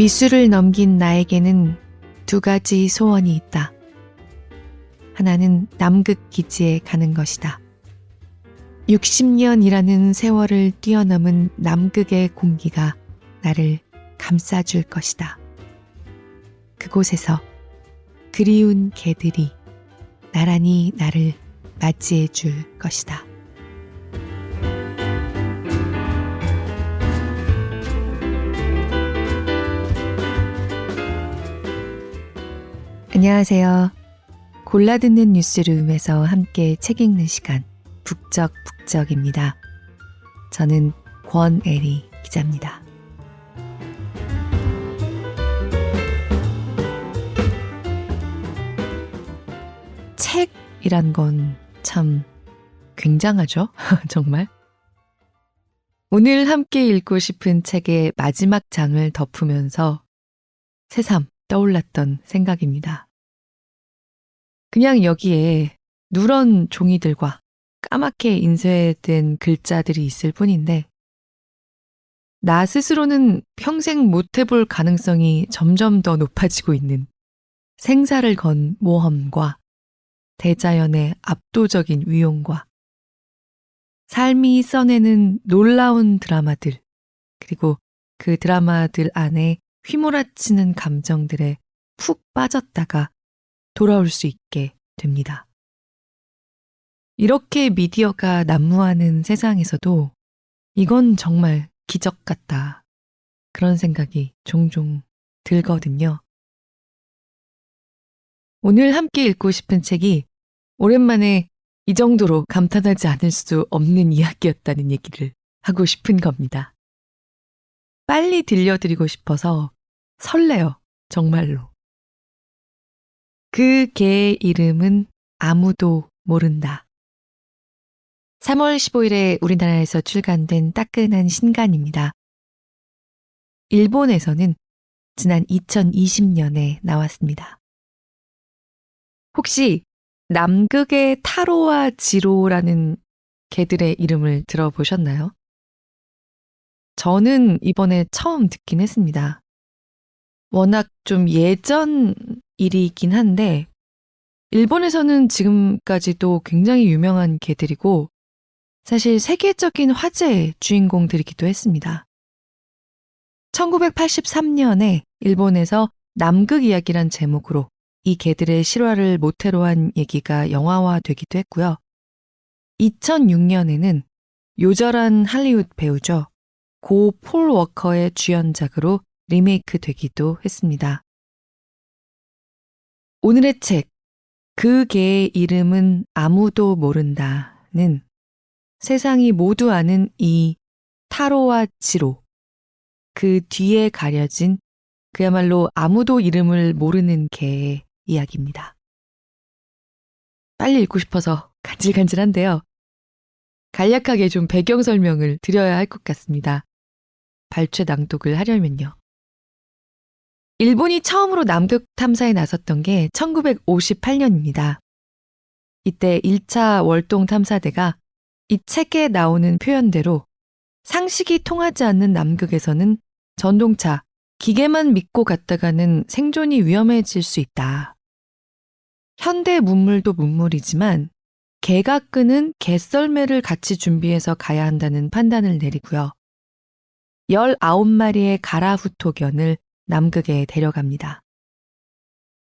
미수를 넘긴 나에게는 두 가지 소원이 있다. 하나는 남극 기지에 가는 것이다. 60년이라는 세월을 뛰어넘은 남극의 공기가 나를 감싸줄 것이다. 그곳에서 그리운 개들이 나란히 나를 맞이해 줄 것이다. 안녕하세요. 골라듣는 뉴스룸에서 함께 책 읽는 시간 북적북적입니다. 저는 권애리 기자입니다. 책이란 건 참 굉장하죠? 정말. 오늘 함께 읽고 싶은 책의 마지막 장을 덮으면서 새삼 떠올랐던 생각입니다. 그냥 여기에 누런 종이들과 까맣게 인쇄된 글자들이 있을 뿐인데 나 스스로는 평생 못 해볼 가능성이 점점 더 높아지고 있는 생사를 건 모험과 대자연의 압도적인 위용과 삶이 써내는 놀라운 드라마들, 그리고 그 드라마들 안에 휘몰아치는 감정들에 푹 빠졌다가 돌아올 수 있게 됩니다. 이렇게 미디어가 난무하는 세상에서도 이건 정말 기적 같다. 그런 생각이 종종 들거든요. 오늘 함께 읽고 싶은 책이 오랜만에 이 정도로 감탄하지 않을 수 없는 이야기였다는 얘기를 하고 싶은 겁니다. 빨리 들려드리고 싶어서 설레요, 정말로. 그 개의 이름은 아무도 모른다. 3월 15일에 우리나라에서 출간된 따끈한 신간입니다. 일본에서는 지난 2020년에 나왔습니다. 혹시 남극의 타로와 지로라는 개들의 이름을 들어보셨나요? 저는 이번에 처음 듣긴 했습니다. 워낙 좀 예전 일이긴 한데 일본에서는 지금까지도 굉장히 유명한 개들이고 사실 세계적인 화제의 주인공들이기도 했습니다. 1983년에 일본에서 남극 이야기란 제목으로 이 개들의 실화를 모태로 한 얘기가 영화화되기도 했고요. 2006년에는 요절한 할리우드 배우죠. 고 폴 워커의 주연작으로 리메이크 되기도 했습니다. 오늘의 책, 그 개의 이름은 아무도 모른다는 세상이 모두 아는 이 타로와 지로, 그 뒤에 가려진 그야말로 아무도 이름을 모르는 개의 이야기입니다. 빨리 읽고 싶어서 간질간질한데요. 간략하게 좀 배경 설명을 드려야 할 것 같습니다. 발췌 낭독을 하려면요. 일본이 처음으로 남극 탐사에 나섰던 게 1958년입니다. 이때 1차 월동 탐사대가 이 책에 나오는 표현대로 상식이 통하지 않는 남극에서는 전동차, 기계만 믿고 갔다가는 생존이 위험해질 수 있다. 현대 문물도 문물이지만 개가 끄는 개썰매를 같이 준비해서 가야 한다는 판단을 내리고요. 19마리의 가라후토견을 남극에 데려갑니다.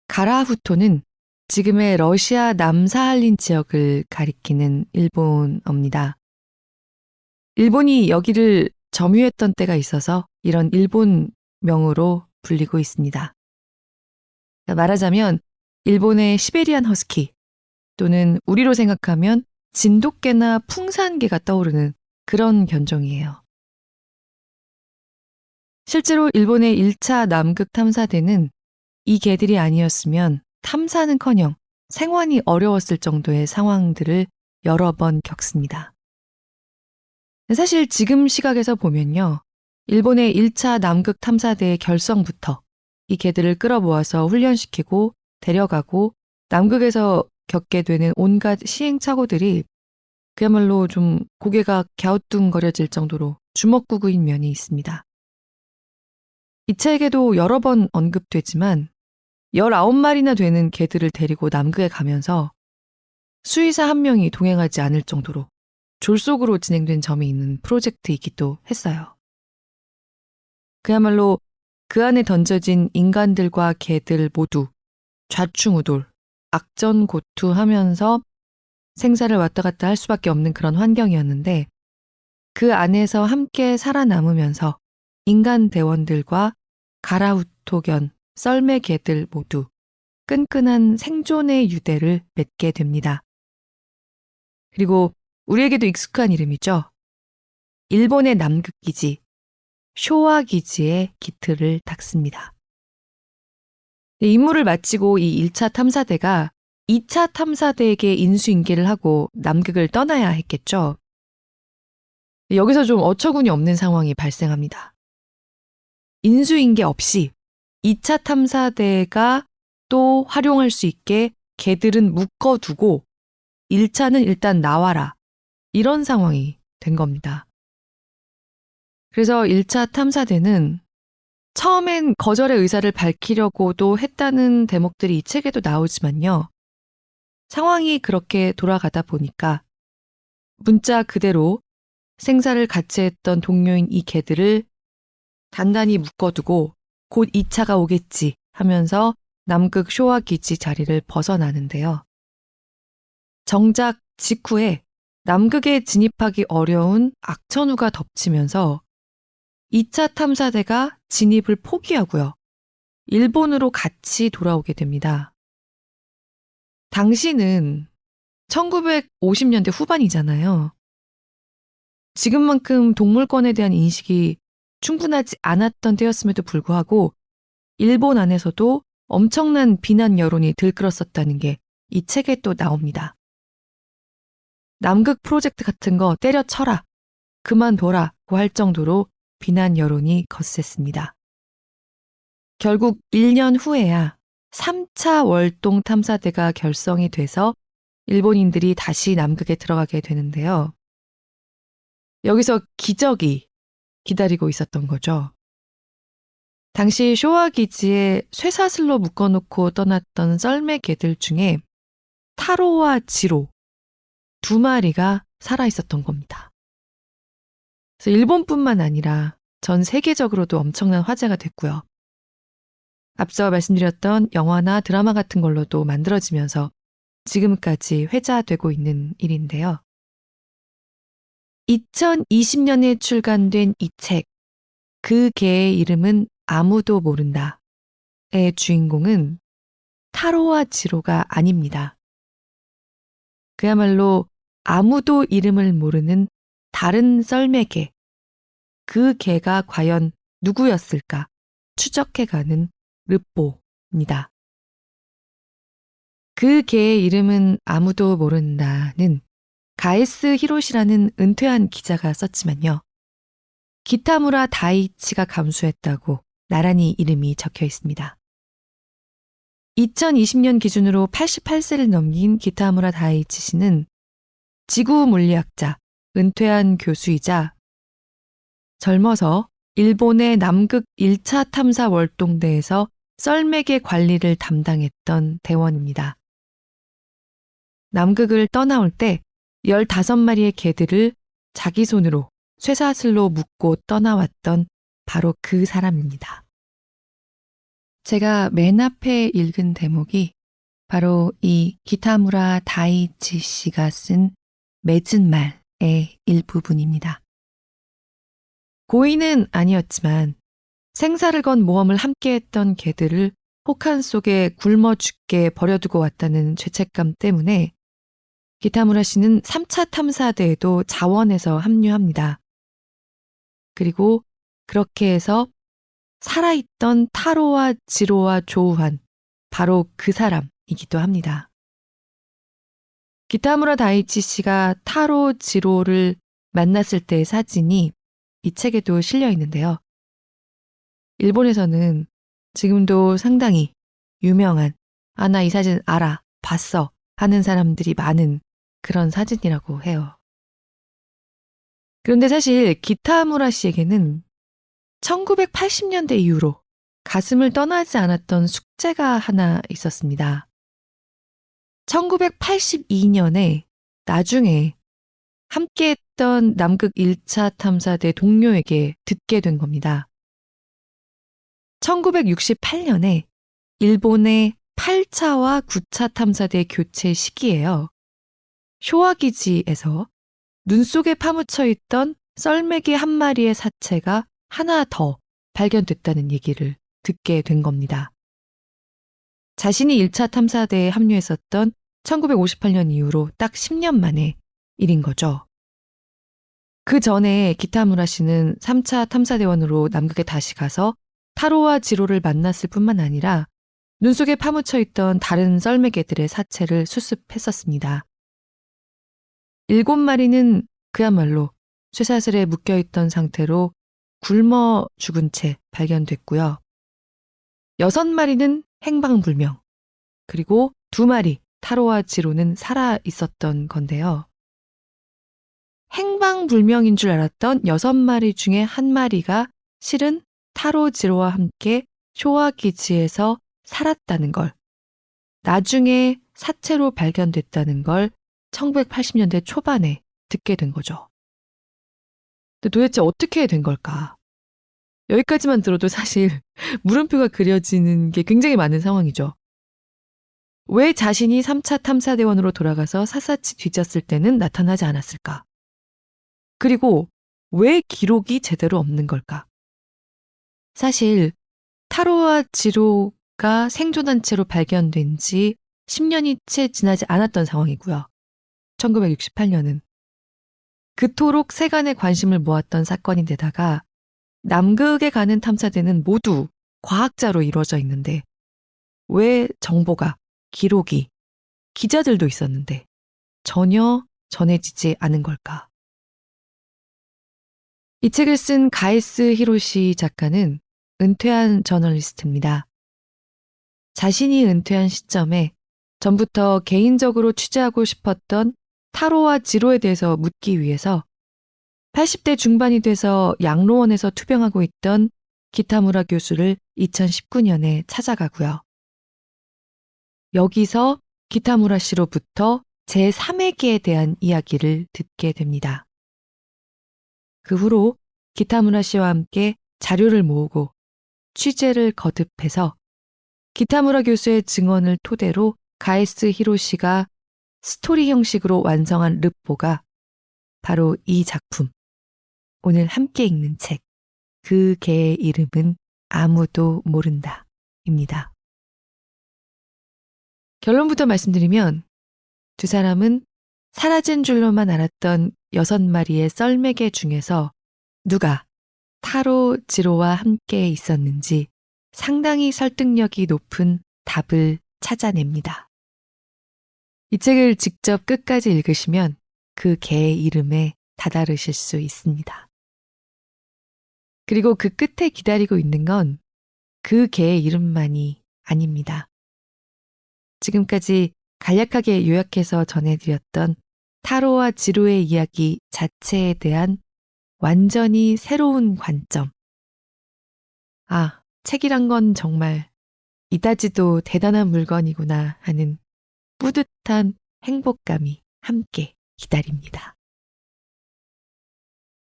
가라후토는 지금의 러시아 남사할린 지역을 가리키는 일본어입니다. 일본이 여기를 점유했던 때가 있어서 이런 일본명으로 불리고 있습니다. 말하자면 일본의 시베리안 허스키 또는 우리로 생각하면 진돗개나 풍산개가 떠오르는 그런 견종이에요. 실제로 일본의 1차 남극 탐사대는 이 개들이 아니었으면 탐사는커녕 생환이 어려웠을 정도의 상황들을 여러 번 겪습니다. 사실 지금 시각에서 보면요. 일본의 1차 남극 탐사대의 결성부터 이 개들을 끌어모아서 훈련시키고 데려가고 남극에서 겪게 되는 온갖 시행착오들이 그야말로 좀 고개가 갸우뚱거려질 정도로 주먹구구인 면이 있습니다. 이 책에도 여러 번 언급되지만 19마리나 되는 개들을 데리고 남극에 가면서 수의사 한 명이 동행하지 않을 정도로 졸속으로 진행된 점이 있는 프로젝트이기도 했어요. 그야말로 그 안에 던져진 인간들과 개들 모두 좌충우돌, 악전고투하면서 생사를 왔다 갔다 할 수밖에 없는 그런 환경이었는데 그 안에서 함께 살아남으면서 인간 대원들과 가라우토견, 썰매 개들 모두 끈끈한 생존의 유대를 맺게 됩니다. 그리고 우리에게도 익숙한 이름이죠. 일본의 남극기지, 쇼와 기지에 기틀을 닦습니다. 임무를 마치고 이 1차 탐사대가 2차 탐사대에게 인수인계를 하고 남극을 떠나야 했겠죠. 여기서 좀 어처구니 없는 상황이 발생합니다. 인수인계 없이 2차 탐사대가 또 활용할 수 있게 개들은 묶어두고 1차는 일단 나와라. 이런 상황이 된 겁니다. 그래서 1차 탐사대는 처음엔 거절의 의사를 밝히려고도 했다는 대목들이 이 책에도 나오지만요. 상황이 그렇게 돌아가다 보니까 문자 그대로 생사를 같이 했던 동료인 이 개들을 단단히 묶어두고 곧 2차가 오겠지 하면서 남극 쇼와 기지 자리를 벗어나는데요. 정작 직후에 남극에 진입하기 어려운 악천후가 덮치면서 2차 탐사대가 진입을 포기하고요. 일본으로 같이 돌아오게 됩니다. 당시는 1950년대 후반이잖아요. 지금만큼 동물권에 대한 인식이 충분하지 않았던 때였음에도 불구하고 일본 안에서도 엄청난 비난 여론이 들끓었었다는 게 이 책에 또 나옵니다. 남극 프로젝트 같은 거 때려쳐라, 그만둬라고 할 정도로 비난 여론이 거셌습니다. 결국 1년 후에야 3차 월동 탐사대가 결성이 돼서 일본인들이 다시 남극에 들어가게 되는데요. 여기서 기적이 기다리고 있었던 거죠. 당시 쇼와 기지에 쇠사슬로 묶어놓고 떠났던 썰매 개들 중에 타로와 지로 2마리가 살아있었던 겁니다. 그래서 일본뿐만 아니라 전 세계적으로도 엄청난 화제가 됐고요. 앞서 말씀드렸던 영화나 드라마 같은 걸로도 만들어지면서 지금까지 회자되고 있는 일인데요. 2020년에 출간된 이 책, 그 개의 이름은 아무도 모른다의 주인공은 타로와 지로가 아닙니다. 그야말로 아무도 이름을 모르는 다른 썰매개, 그 개가 과연 누구였을까 추적해가는 르뽀입니다. 그 개의 이름은 아무도 모른다는 가에스 히로시라는 은퇴한 기자가 썼지만요. 기타무라 다이치가 감수했다고 나란히 이름이 적혀 있습니다. 2020년 기준으로 88세를 넘긴 기타무라 다이치 씨는 지구 물리학자, 은퇴한 교수이자 젊어서 일본의 남극 1차 탐사 월동대에서 썰매개 관리를 담당했던 대원입니다. 남극을 떠나올 때 15마리의 개들을 자기 손으로 쇠사슬로 묶고 떠나왔던 바로 그 사람입니다. 제가 맨 앞에 읽은 대목이 바로 이 기타무라 다이치 씨가 쓴 맺은 말의 일부분입니다. 고인은 아니었지만 생사를 건 모험을 함께했던 개들을 혹한 속에 굶어 죽게 버려두고 왔다는 죄책감 때문에 기타무라 씨는 3차 탐사대에도 자원해서 합류합니다. 그리고 그렇게 해서 살아있던 타로와 지로와 조우한 바로 그 사람이기도 합니다. 기타무라 다이치 씨가 타로 지로를 만났을 때의 사진이 이 책에도 실려 있는데요. 일본에서는 지금도 상당히 유명한 나 이 사진 알아, 봤어 하는 사람들이 많은 그런 사진이라고 해요. 그런데 사실 기타무라 씨에게는 1980년대 이후로 가슴을 떠나지 않았던 숙제가 하나 있었습니다. 1982년에 나중에 함께했던 남극 1차 탐사대 동료에게 듣게 된 겁니다. 1968년에 일본의 8차와 9차 탐사대 교체 시기에요. 쇼와기지에서 눈 속에 파묻혀 있던 썰매기 한 마리의 사체가 하나 더 발견됐다는 얘기를 듣게 된 겁니다. 자신이 1차 탐사대에 합류했었던 1958년 이후로 딱 10년 만의 일인 거죠. 그 전에 기타무라 씨는 3차 탐사대원으로 남극에 다시 가서 타로와 지로를 만났을 뿐만 아니라 눈 속에 파묻혀 있던 다른 썰매개들의 사체를 수습했었습니다. 7마리는 그야말로 쇠사슬에 묶여있던 상태로 굶어 죽은 채 발견됐고요. 6마리는 행방불명, 그리고 2마리 타로와 지로는 살아 있었던 건데요. 행방불명인 줄 알았던 6마리 중에 1마리가 실은 타로 지로와 함께 쇼와기지에서 살았다는 걸, 나중에 사체로 발견됐다는 걸 1980년대 초반에 듣게 된 거죠. 근데 도대체 어떻게 된 걸까? 여기까지만 들어도 사실 물음표가 그려지는 게 굉장히 많은 상황이죠. 왜 자신이 3차 탐사대원으로 돌아가서 샅샅이 뒤졌을 때는 나타나지 않았을까? 그리고 왜 기록이 제대로 없는 걸까? 사실 타로와 지로가 생존한 채로 발견된 지 10년이 채 지나지 않았던 상황이고요. 1968년은. 그토록 세간의 관심을 모았던 사건인데다가 남극에 가는 탐사대는 모두 과학자로 이루어져 있는데 왜 정보가, 기록이, 기자들도 있었는데 전혀 전해지지 않은 걸까? 이 책을 쓴 가에스 히로시 작가는 은퇴한 저널리스트입니다. 자신이 은퇴한 시점에 전부터 개인적으로 취재하고 싶었던 타로와 지로에 대해서 묻기 위해서 80대 중반이 돼서 양로원에서 투병하고 있던 기타무라 교수를 2019년에 찾아가고요. 여기서 기타무라 씨로부터 제3회계에 대한 이야기를 듣게 됩니다. 그 후로 기타무라 씨와 함께 자료를 모으고 취재를 거듭해서 기타무라 교수의 증언을 토대로 가에스 히로시가 스토리 형식으로 완성한 르포가 바로 이 작품, 오늘 함께 읽는 책, 그 개의 이름은 아무도 모른다 입니다. 결론부터 말씀드리면 두 사람은 사라진 줄로만 알았던 6마리의 썰매개 중에서 누가 타로 지로와 함께 있었는지 상당히 설득력이 높은 답을 찾아냅니다. 이 책을 직접 끝까지 읽으시면 그 개의 이름에 다다르실 수 있습니다. 그리고 그 끝에 기다리고 있는 건 그 개의 이름만이 아닙니다. 지금까지 간략하게 요약해서 전해드렸던 타로와 지로의 이야기 자체에 대한 완전히 새로운 관점. 아, 책이란 건 정말 이다지도 대단한 물건이구나 하는 뿌듯한 행복감이 함께 기다립니다.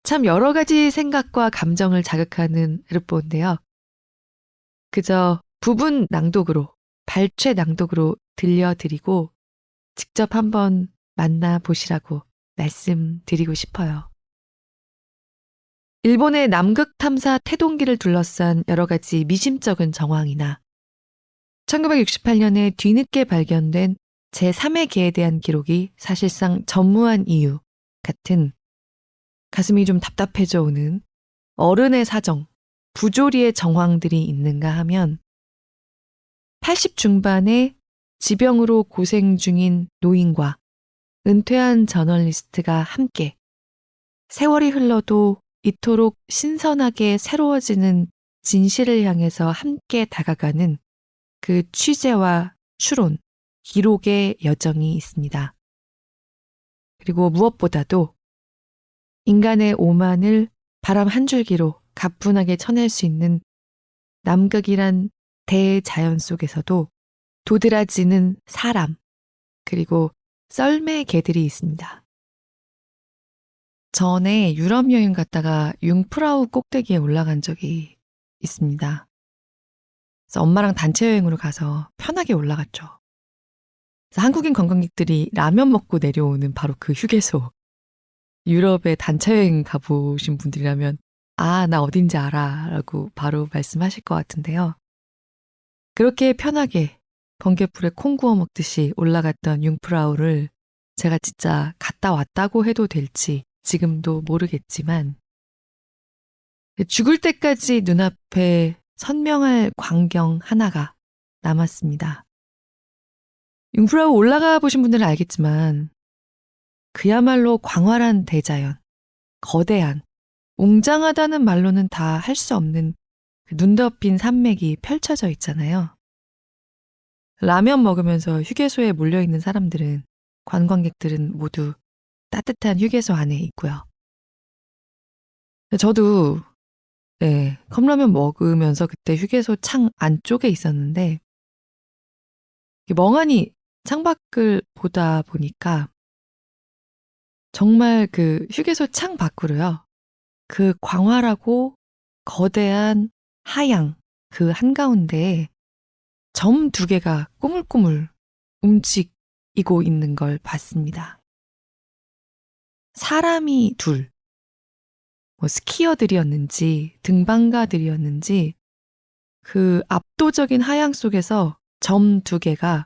참 여러 가지 생각과 감정을 자극하는 르포인데요. 그저 부분 낭독으로, 발췌 낭독으로 들려드리고 직접 한번 만나보시라고 말씀드리고 싶어요. 일본의 남극 탐사 태동기를 둘러싼 여러 가지 미심쩍은 정황이나 1968년에 뒤늦게 발견된 제3의 개에 대한 기록이 사실상 전무한 이유 같은 가슴이 좀 답답해져 오는 어른의 사정, 부조리의 정황들이 있는가 하면 80 중반에 지병으로 고생 중인 노인과 은퇴한 저널리스트가 함께 세월이 흘러도 이토록 신선하게 새로워지는 진실을 향해서 함께 다가가는 그 취재와 추론, 기록의 여정이 있습니다. 그리고 무엇보다도 인간의 오만을 바람 한 줄기로 가뿐하게 쳐낼 수 있는 남극이란 대자연 속에서도 도드라지는 사람, 그리고 썰매 개들이 있습니다. 전에 유럽 여행 갔다가 융프라우 꼭대기에 올라간 적이 있습니다. 그래서 엄마랑 단체 여행으로 가서 편하게 올라갔죠. 그래서 한국인 관광객들이 라면 먹고 내려오는 바로 그 휴게소. 유럽에 단체 여행 가보신 분들이라면 아, 나 어딘지 알아 라고 바로 말씀하실 것 같은데요. 그렇게 편하게 번갯불에 콩 구워 먹듯이 올라갔던 융프라우를 제가 진짜 갔다 왔다고 해도 될지 지금도 모르겠지만 죽을 때까지 눈앞에 선명할 광경 하나가 남았습니다. 융프라우 올라가 보신 분들은 알겠지만 그야말로 광활한 대자연, 거대한, 웅장하다는 말로는 다 할 수 없는 눈 덮인 산맥이 펼쳐져 있잖아요. 라면 먹으면서 휴게소에 몰려있는 사람들은, 관광객들은 모두 따뜻한 휴게소 안에 있고요. 저도 컵라면 먹으면서 그때 휴게소 창 안쪽에 있었는데 멍하니 창밖을 보다 보니까 정말 그 휴게소 창 밖으로요. 그 광활하고 거대한 하양 그 한가운데에 점 2개가 꾸물꾸물 움직이고 있는 걸 봤습니다. 사람이 둘, 스키어들이었는지 등반가들이었는지 그 압도적인 하양 속에서 점 2개가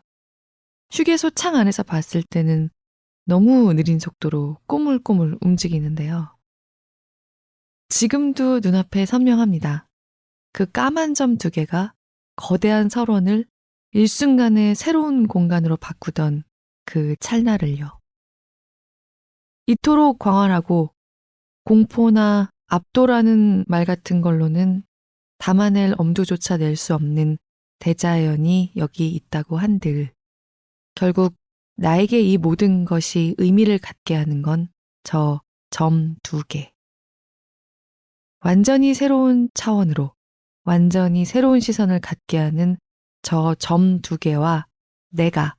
휴게소 창 안에서 봤을 때는 너무 느린 속도로 꼬물꼬물 움직이는데요. 지금도 눈앞에 선명합니다. 그 까만 점 2개가 거대한 설원을 일순간에 새로운 공간으로 바꾸던 그 찰나를요. 이토록 광활하고 공포나 압도라는 말 같은 걸로는 담아낼 엄두조차 낼 수 없는 대자연이 여기 있다고 한들 결국 나에게 이 모든 것이 의미를 갖게 하는 건 저 점 2개. 완전히 새로운 차원으로 완전히 새로운 시선을 갖게 하는 저 점 2개와 내가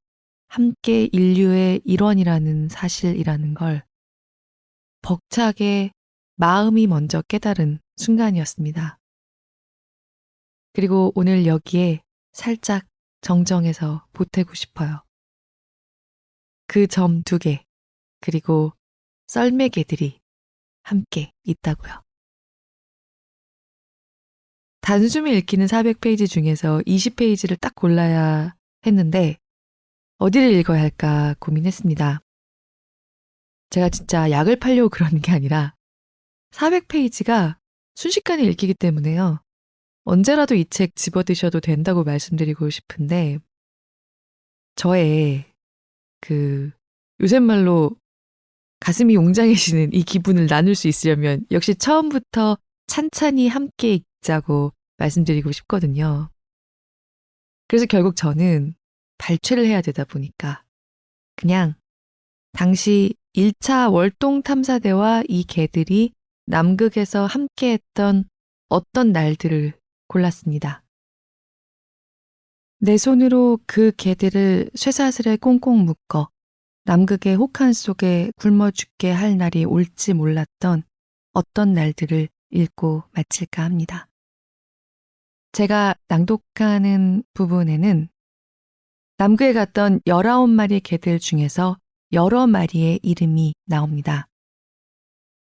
함께 인류의 일원이라는 사실이라는 걸 벅차게 마음이 먼저 깨달은 순간이었습니다. 그리고 오늘 여기에 살짝 정정해서 보태고 싶어요. 그 점 2개, 그리고 썰매개들이 함께 있다고요. 단숨에 읽히는 400페이지 중에서 20페이지를 딱 골라야 했는데 어디를 읽어야 할까 고민했습니다. 제가 진짜 약을 팔려고 그러는 게 아니라 400페이지가 순식간에 읽히기 때문에요. 언제라도 이 책 집어드셔도 된다고 말씀드리고 싶은데 저의 요새 말로 가슴이 웅장해지는 이 기분을 나눌 수 있으려면 역시 처음부터 찬찬히 함께 읽자고 말씀드리고 싶거든요. 그래서 결국 저는 발췌를 해야 되다 보니까 그냥 당시 1차 월동 탐사대와 이 개들이 남극에서 함께했던 어떤 날들을 골랐습니다. 내 손으로 그 개들을 쇠사슬에 꽁꽁 묶어 남극의 혹한 속에 굶어 죽게 할 날이 올지 몰랐던 어떤 날들을 읽고 마칠까 합니다. 제가 낭독하는 부분에는 남극에 갔던 19마리 개들 중에서 여러 마리의 이름이 나옵니다.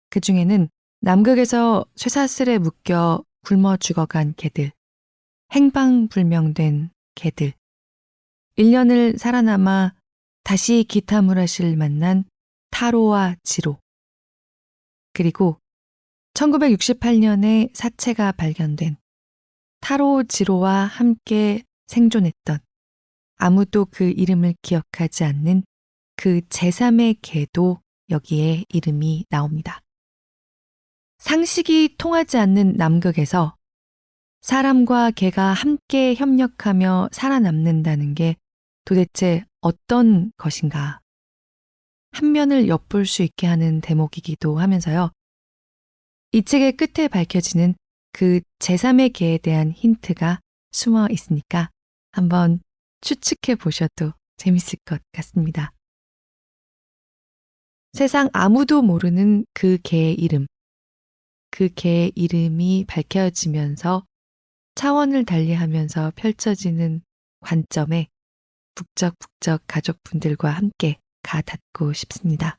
그 중에는 남극에서 쇠사슬에 묶여 굶어 죽어간 개들, 행방불명된 개들, 1년을 살아남아 다시 기타무라시를 만난 타로와 지로, 그리고 1968년에 사체가 발견된 타로 지로와 함께 생존했던 아무도 그 이름을 기억하지 않는 그 제3의 개도 여기에 이름이 나옵니다. 상식이 통하지 않는 남극에서 사람과 개가 함께 협력하며 살아남는다는 게 도대체 어떤 것인가? 한 면을 엿볼 수 있게 하는 대목이기도 하면서요. 이 책의 끝에 밝혀지는 그 제3의 계에 대한 힌트가 숨어 있으니까 한번 추측해 보셔도 재밌을 것 같습니다. 세상 아무도 모르는 그 개의 이름, 그 개의 이름이 밝혀지면서 차원을 달리하면서 펼쳐지는 관점에 북적북적 가족분들과 함께 가 닿고 싶습니다.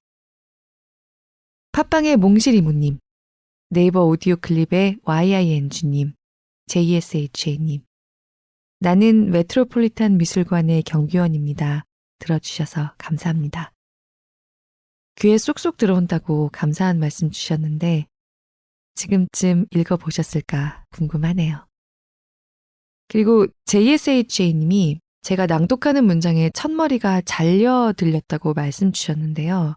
팟빵의 몽실이모님, 네이버 오디오 클립의 YING님, JSHA님, 나는 메트로폴리탄 미술관의 경비원입니다. 들어주셔서 감사합니다. 귀에 쏙쏙 들어온다고 감사한 말씀 주셨는데 지금쯤 읽어보셨을까 궁금하네요. 그리고 JSHA님이 제가 낭독하는 문장에 첫머리가 잘려 들렸다고 말씀 주셨는데요.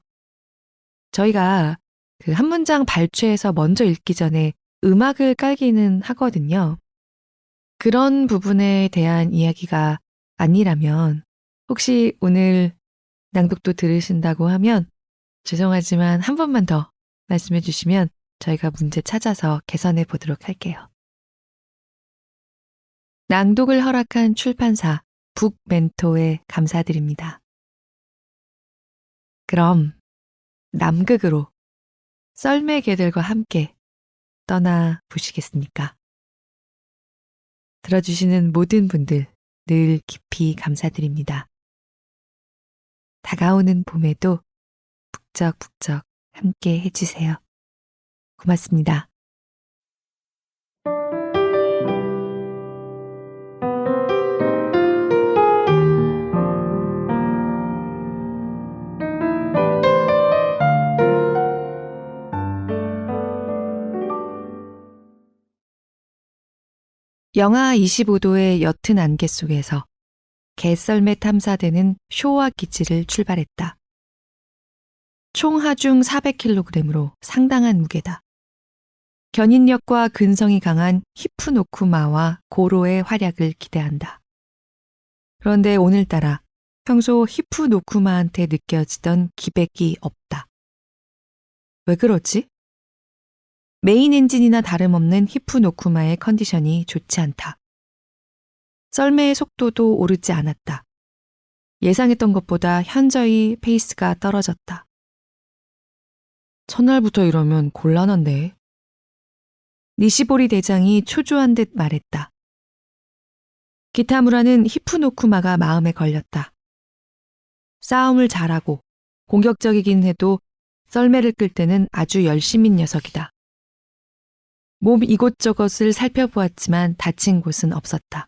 저희가 그 한 문장 발췌해서 먼저 읽기 전에 음악을 깔기는 하거든요. 그런 부분에 대한 이야기가 아니라면 혹시 오늘 낭독도 들으신다고 하면 죄송하지만 한 번만 더 말씀해 주시면 저희가 문제 찾아서 개선해 보도록 할게요. 낭독을 허락한 출판사 북멘토에 감사드립니다. 그럼 남극으로 썰매 개들과 함께 떠나 보시겠습니까? 들어주시는 모든 분들 늘 깊이 감사드립니다. 다가오는 봄에도 북적북적 함께 해주세요. 고맙습니다. 영하 25도의 옅은 안개 속에서 개썰매 탐사대는 쇼와 기지를 출발했다. 총 하중 400kg으로 상당한 무게다. 견인력과 근성이 강한 히프노쿠마와 고로의 활약을 기대한다. 그런데 오늘따라 평소 히프노쿠마한테 느껴지던 기백이 없다. 왜 그러지? 메인 엔진이나 다름없는 히프노쿠마의 컨디션이 좋지 않다. 썰매의 속도도 오르지 않았다. 예상했던 것보다 현저히 페이스가 떨어졌다. 첫날부터 이러면 곤란한데. 니시보리 대장이 초조한 듯 말했다. 기타무라는 히프노쿠마가 마음에 걸렸다. 싸움을 잘하고 공격적이긴 해도 썰매를 끌 때는 아주 열심인 녀석이다. 몸 이곳저곳을 살펴보았지만 다친 곳은 없었다.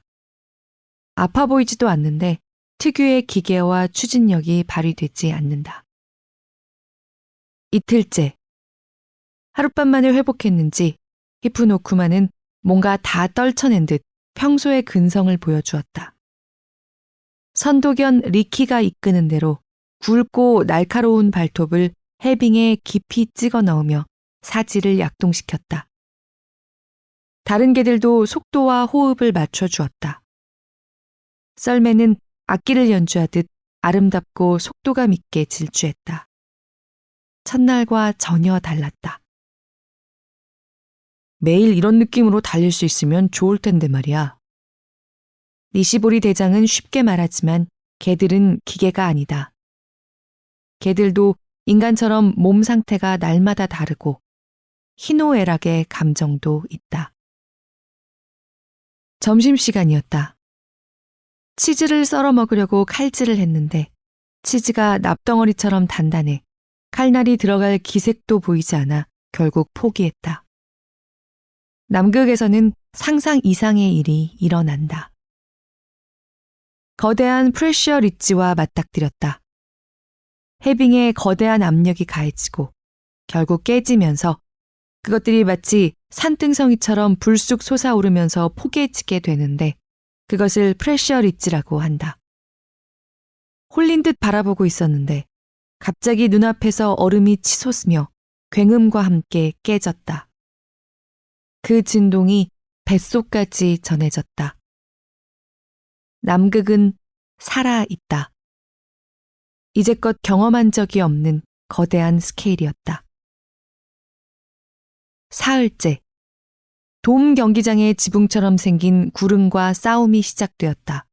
아파 보이지도 않는데 특유의 기계와 추진력이 발휘되지 않는다. 이틀째. 하룻밤 만에 회복했는지 히프노쿠마는 뭔가 다 떨쳐낸 듯 평소의 근성을 보여주었다. 선도견 리키가 이끄는 대로 굵고 날카로운 발톱을 해빙에 깊이 찍어 넣으며 사지를 약동시켰다. 다른 개들도 속도와 호흡을 맞춰주었다. 썰매는 악기를 연주하듯 아름답고 속도감 있게 질주했다. 첫날과 전혀 달랐다. 매일 이런 느낌으로 달릴 수 있으면 좋을 텐데 말이야. 니시보리 대장은 쉽게 말하지만 개들은 기계가 아니다. 개들도 인간처럼 몸 상태가 날마다 다르고 희노애락의 감정도 있다. 점심시간이었다. 치즈를 썰어 먹으려고 칼질을 했는데 치즈가 납덩어리처럼 단단해 칼날이 들어갈 기색도 보이지 않아 결국 포기했다. 남극에서는 상상 이상의 일이 일어난다. 거대한 프레셔 리지와 맞닥뜨렸다. 해빙에 거대한 압력이 가해지고 결국 깨지면서 그것들이 마치 산등성이처럼 불쑥 솟아오르면서 포개지게 되는데 그것을 프레셔 리지라고 한다. 홀린 듯 바라보고 있었는데 갑자기 눈앞에서 얼음이 치솟으며 굉음과 함께 깨졌다. 그 진동이 뱃속까지 전해졌다. 남극은 살아있다. 이제껏 경험한 적이 없는 거대한 스케일이었다. 사흘째. 돔 경기장의 지붕처럼 생긴 구릉과 싸움이 시작되었다.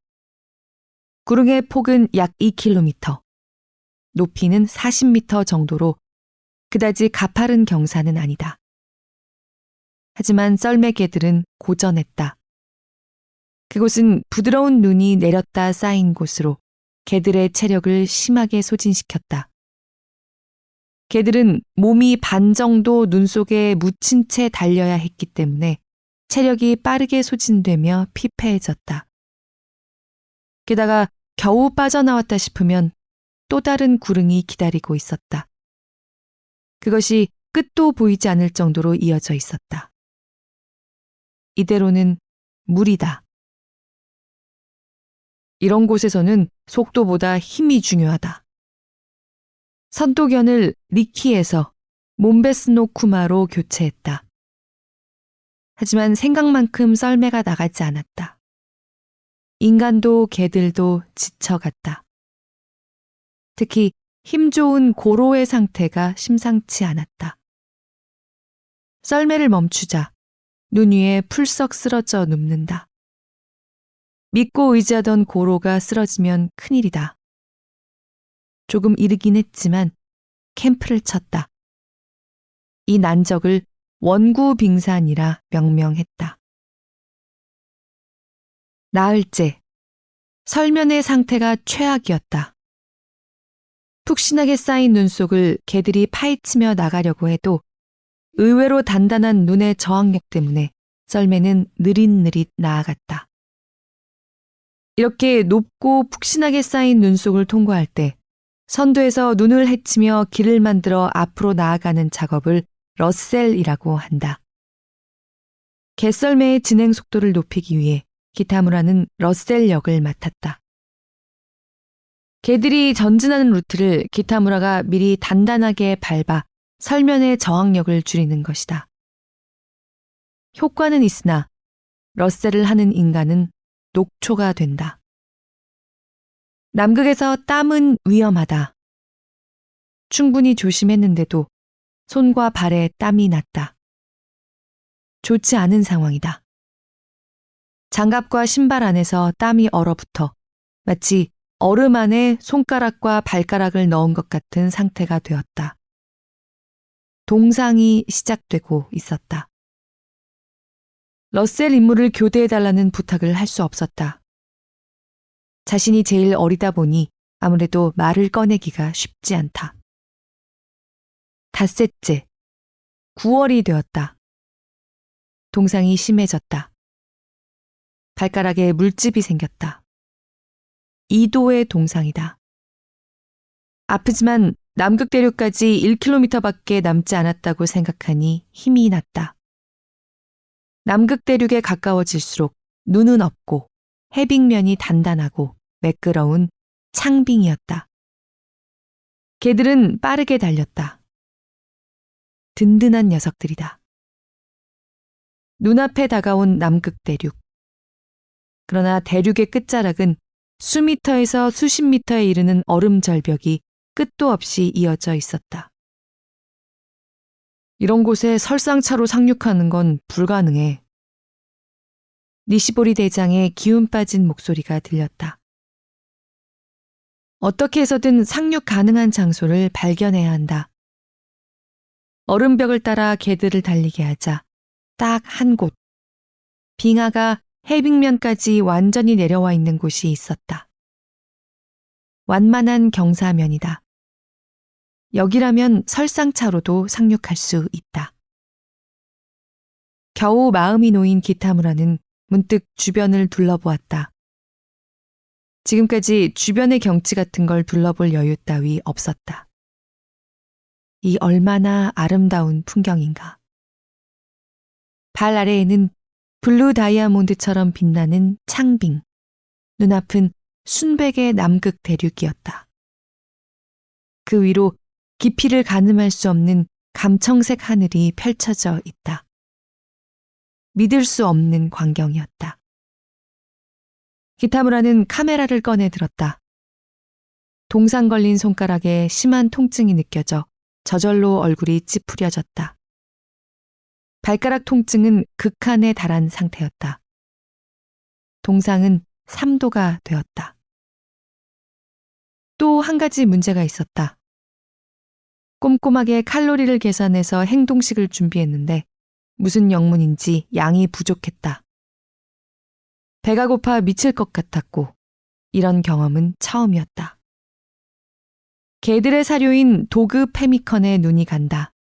구릉의 폭은 약 2km, 높이는 40m 정도로 그다지 가파른 경사는 아니다. 하지만 썰매 개들은 고전했다. 그곳은 부드러운 눈이 내렸다 쌓인 곳으로 개들의 체력을 심하게 소진시켰다. 개들은 몸이 반 정도 눈 속에 묻힌 채 달려야 했기 때문에 체력이 빠르게 소진되며 피폐해졌다. 게다가 겨우 빠져나왔다 싶으면 또 다른 구릉이 기다리고 있었다. 그것이 끝도 보이지 않을 정도로 이어져 있었다. 이대로는 무리다. 이런 곳에서는 속도보다 힘이 중요하다. 선도견을 리키에서 몬베스노쿠마로 교체했다. 하지만 생각만큼 썰매가 나가지 않았다. 인간도 개들도 지쳐갔다. 특히 힘 좋은 고로의 상태가 심상치 않았다. 썰매를 멈추자 눈 위에 풀썩 쓰러져 눕는다. 믿고 의지하던 고로가 쓰러지면 큰일이다. 조금 이르긴 했지만 캠프를 쳤다. 이 난적을 원구빙산이라 명명했다. 나흘째, 설면의 상태가 최악이었다. 푹신하게 쌓인 눈 속을 개들이 파헤치며 나가려고 해도 의외로 단단한 눈의 저항력 때문에 썰매는 느릿느릿 나아갔다. 이렇게 높고 푹신하게 쌓인 눈 속을 통과할 때 선두에서 눈을 헤치며 길을 만들어 앞으로 나아가는 작업을 러셀이라고 한다. 개썰매의 진행 속도를 높이기 위해 기타무라는 러셀 역을 맡았다. 개들이 전진하는 루트를 기타무라가 미리 단단하게 밟아 설면의 저항력을 줄이는 것이다. 효과는 있으나 러셀을 하는 인간은 녹초가 된다. 남극에서 땀은 위험하다. 충분히 조심했는데도 손과 발에 땀이 났다. 좋지 않은 상황이다. 장갑과 신발 안에서 땀이 얼어붙어 마치 얼음 안에 손가락과 발가락을 넣은 것 같은 상태가 되었다. 동상이 시작되고 있었다. 러셀 임무를 교대해달라는 부탁을 할 수 없었다. 자신이 제일 어리다 보니 아무래도 말을 꺼내기가 쉽지 않다. 닷새째, 9월이 되었다. 동상이 심해졌다. 발가락에 물집이 생겼다. 2도의 동상이다. 아프지만 남극 대륙까지 1km밖에 남지 않았다고 생각하니 힘이 났다. 남극 대륙에 가까워질수록 눈은 없고 해빙면이 단단하고 매끄러운 창빙이었다. 개들은 빠르게 달렸다. 든든한 녀석들이다. 눈앞에 다가온 남극 대륙. 그러나 대륙의 끝자락은 수미터에서 수십 미터에 이르는 얼음 절벽이 끝도 없이 이어져 있었다. 이런 곳에 설상차로 상륙하는 건 불가능해. 니시보리 대장의 기운 빠진 목소리가 들렸다. 어떻게 해서든 상륙 가능한 장소를 발견해야 한다. 얼음벽을 따라 개들을 달리게 하자 딱 한 곳, 빙하가 해빙면까지 완전히 내려와 있는 곳이 있었다. 완만한 경사면이다. 여기라면 설상차로도 상륙할 수 있다. 겨우 마음이 놓인 기타무라는 문득 주변을 둘러보았다. 지금까지 주변의 경치 같은 걸 둘러볼 여유 따위 없었다. 이 얼마나 아름다운 풍경인가. 발 아래에는 블루 다이아몬드처럼 빛나는 창빙, 눈앞은 순백의 남극 대륙이었다. 그 위로 깊이를 가늠할 수 없는 감청색 하늘이 펼쳐져 있다. 믿을 수 없는 광경이었다. 기타무라는 카메라를 꺼내 들었다. 동상 걸린 손가락에 심한 통증이 느껴져 저절로 얼굴이 찌푸려졌다. 발가락 통증은 극한에 달한 상태였다. 동상은 3도가 되었다. 또 한 가지 문제가 있었다. 꼼꼼하게 칼로리를 계산해서 행동식을 준비했는데 무슨 영문인지 양이 부족했다. 배가 고파 미칠 것 같았고 이런 경험은 처음이었다. 개들의 사료인 도그 페미컨에 눈이 간다.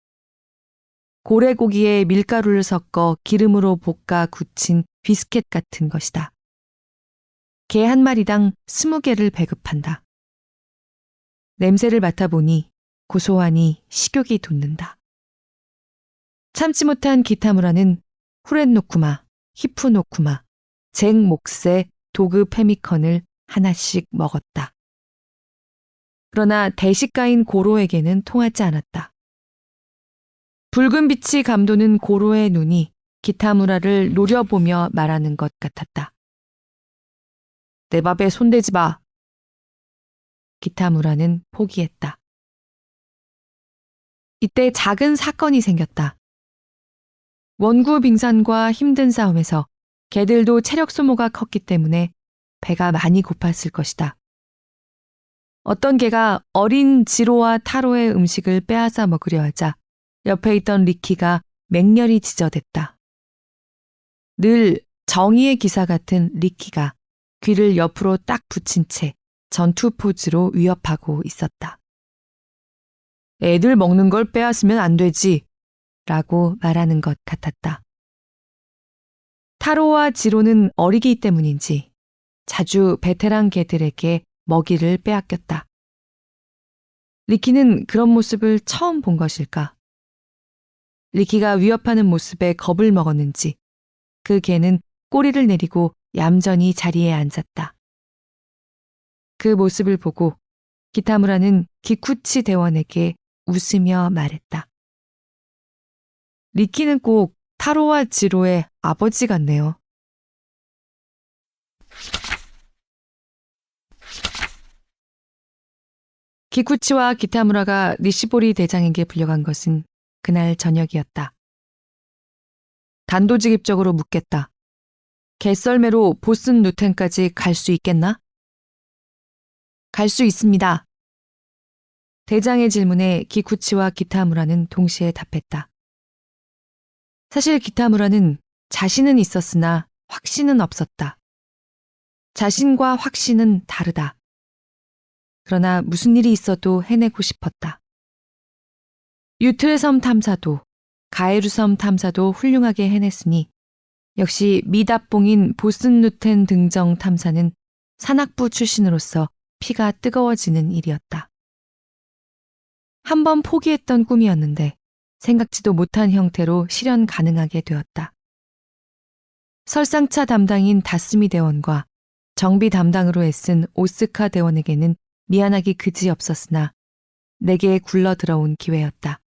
고래고기에 밀가루를 섞어 기름으로 볶아 굳힌 비스켓 같은 것이다. 개 한 마리당 20개를 배급한다. 냄새를 맡아보니 고소하니 식욕이 돋는다. 참지 못한 기타무라는 후렌노쿠마, 히프노쿠마, 잭목새 도그 페미컨을 하나씩 먹었다. 그러나 대식가인 고로에게는 통하지 않았다. 붉은 빛이 감도는 고로의 눈이 기타무라를 노려보며 말하는 것 같았다. 내 밥에 손대지 마. 기타무라는 포기했다. 이때 작은 사건이 생겼다. 원구 빙산과 힘든 싸움에서 개들도 체력 소모가 컸기 때문에 배가 많이 고팠을 것이다. 어떤 개가 어린 지로와 타로의 음식을 빼앗아 먹으려 하자 옆에 있던 리키가 맹렬히 지저댔다. 늘 정의의 기사 같은 리키가 귀를 옆으로 딱 붙인 채 전투 포즈로 위협하고 있었다. 애들 먹는 걸 빼앗으면 안 되지 라고 말하는 것 같았다. 타로와 지로는 어리기 때문인지 자주 베테랑 개들에게 먹이를 빼앗겼다. 리키는 그런 모습을 처음 본 것일까? 리키가 위협하는 모습에 겁을 먹었는지 그 개는 꼬리를 내리고 얌전히 자리에 앉았다. 그 모습을 보고 기타무라는 기쿠치 대원에게 웃으며 말했다. 리키는 꼭 타로와 지로의 아버지 같네요. 기쿠치와 기타무라가 니시보리 대장에게 불려간 것은 그날 저녁이었다. 단도직입적으로 묻겠다. 개썰매로 보슨 루텐까지 갈 수 있겠나? 갈 수 있습니다. 대장의 질문에 기쿠치와 기타무라는 동시에 답했다. 사실 기타무라는 자신은 있었으나 확신은 없었다. 자신과 확신은 다르다. 그러나 무슨 일이 있어도 해내고 싶었다. 유트레섬 탐사도 가에루섬 탐사도 훌륭하게 해냈으니 역시 미답봉인 보슨루텐 등정 탐사는 산악부 출신으로서 피가 뜨거워지는 일이었다. 한 번 포기했던 꿈이었는데 생각지도 못한 형태로 실현 가능하게 되었다. 설상차 담당인 다스미 대원과 정비 담당으로 애쓴 오스카 대원에게는 미안하기 그지없었으나 내게 굴러 들어온 기회였다.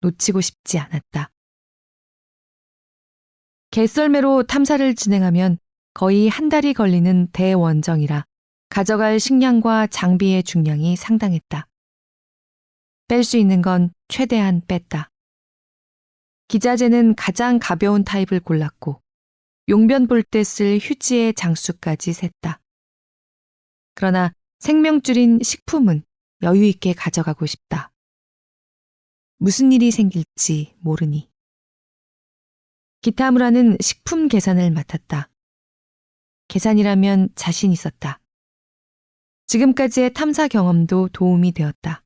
놓치고 싶지 않았다. 개썰매로 탐사를 진행하면 거의 한 달이 걸리는 대원정이라 가져갈 식량과 장비의 중량이 상당했다. 뺄 수 있는 건 최대한 뺐다. 기자재는 가장 가벼운 타입을 골랐고 용변 볼 때 쓸 휴지의 장수까지 셌다. 그러나 생명줄인 식품은 여유 있게 가져가고 싶다. 무슨 일이 생길지 모르니. 기타무라는 식품 계산을 맡았다. 계산이라면 자신 있었다. 지금까지의 탐사 경험도 도움이 되었다.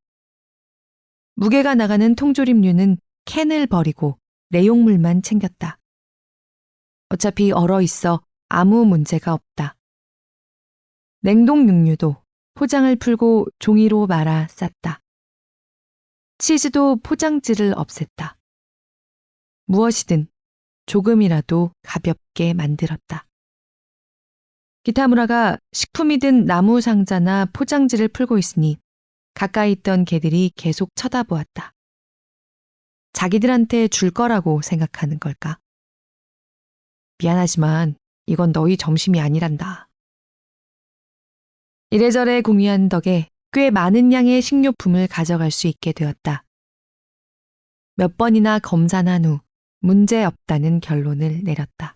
무게가 나가는 통조림류는 캔을 버리고 내용물만 챙겼다. 어차피 얼어 있어 아무 문제가 없다. 냉동 육류도 포장을 풀고 종이로 말아 쌌다. 치즈도 포장지를 없앴다. 무엇이든 조금이라도 가볍게 만들었다. 기타무라가 식품이든 나무 상자나 포장지를 풀고 있으니 가까이 있던 개들이 계속 쳐다보았다. 자기들한테 줄 거라고 생각하는 걸까? 미안하지만 이건 너희 점심이 아니란다. 이래저래 궁리한 덕에 꽤 많은 양의 식료품을 가져갈 수 있게 되었다. 몇 번이나 검사한 후 문제없다는 결론을 내렸다.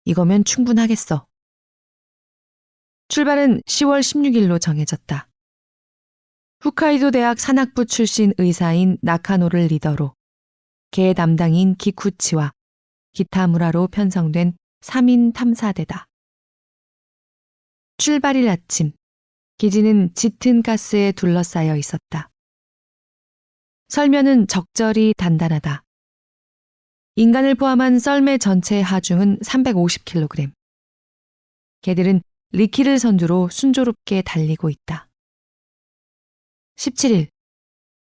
이거면 충분하겠어. 출발은 10월 16일로 정해졌다. 홋카이도 대학 산악부 출신 의사인 나카노를 리더로 개 담당인 기쿠치와 기타무라로 편성된 3인 탐사대다. 출발일 아침, 기지는 짙은 가스에 둘러싸여 있었다. 설면은 적절히 단단하다. 인간을 포함한 썰매 전체의 하중은 350kg. 개들은 리키를 선두로 순조롭게 달리고 있다. 17일,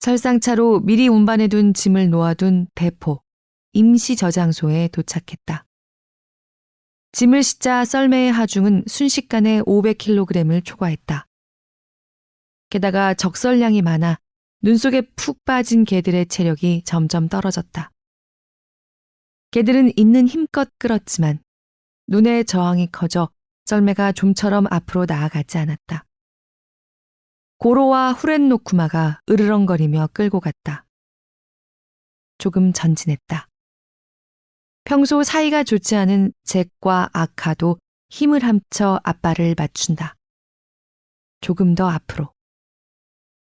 설상차로 미리 운반해둔 짐을 놓아둔 대포, 임시 저장소에 도착했다. 짐을 싣자 썰매의 하중은 순식간에 500kg을 초과했다. 게다가 적설량이 많아 눈 속에 푹 빠진 개들의 체력이 점점 떨어졌다. 개들은 있는 힘껏 끌었지만 눈의 저항이 커져 썰매가 좀처럼 앞으로 나아가지 않았다. 고로와 후렌노쿠마가 으르렁거리며 끌고 갔다. 조금 전진했다. 평소 사이가 좋지 않은 잭과 아카도 힘을 합쳐 앞발을 맞춘다. 조금 더 앞으로.